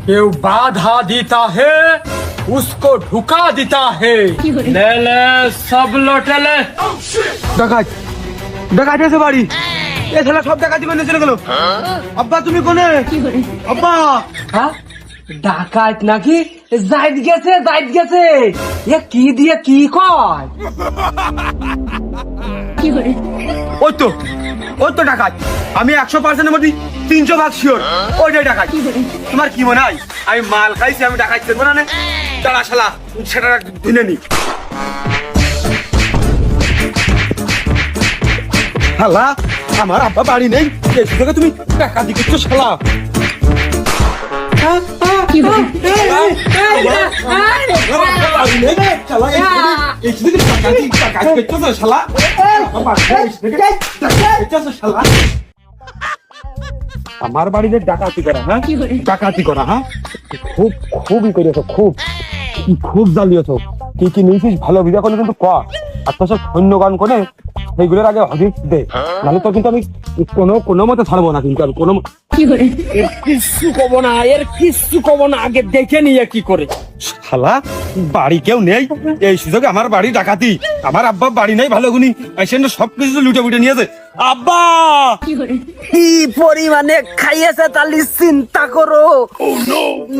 केव बाधा देता है उसको ढुका देता है। ले ले सब लौटे ले। ডাকাত ডাকাত এসে বাড়ি এ শালা সব ডাকাতি করে চলে গেল। আব্বা তুমি কোনে? আব্বা হ্যাঁ ডাকাত নাকি যাইদ গেছে এ কি দিয়ে কি কয়? ওই তো ডাকাত। আমি 100% মধ্যে 300% শিওর ওইটাই ডাকাত। তোমার কি মনে হয় আমি মাল খাইছি আমি ডাকাত করবো না? দাঁড়া শালা সেটা ধুনে নি। শালা আমার আব্বা বাড়ি নেই এই সুযোগে তুমি ডাকাতি করছো শালা। আমার বাড়িতে ডাকাতি করা হ্যাঁ ডাকাতি করা হ্যাঁ খুবই করেছ খুব জ্বালিয়েছ কি কি নিয়েছিস ভালো ভিডিও করে কিন্তু ক আর তোর সব সৈন্য গান করে সেইগুলোর আগে হদিস দে নাহলে তো কিন্তু আমি কোনো মতে ছাড়বো না কিন্তু আমি কোনো কিচ্ছু কব না আগে দেখে নিয়ে কি করে। শালা বাড়ি কেউ নেই এই সুযোগে আমার বাড়ি ডাকাতি আমার আব্বা বাড়ি নেই ভালো গুনি এসে সবকিছু লুটে বুটে নিয়েছে। আব্বা কি পরিমাণে খাইয়েছে তাহলে চিন্তা করো।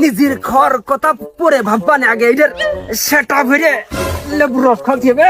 নিজের ঘর কথা পরে ভাববানে আগে এটার সেটা ভরে লেবু রস খাওয়াতে হবে।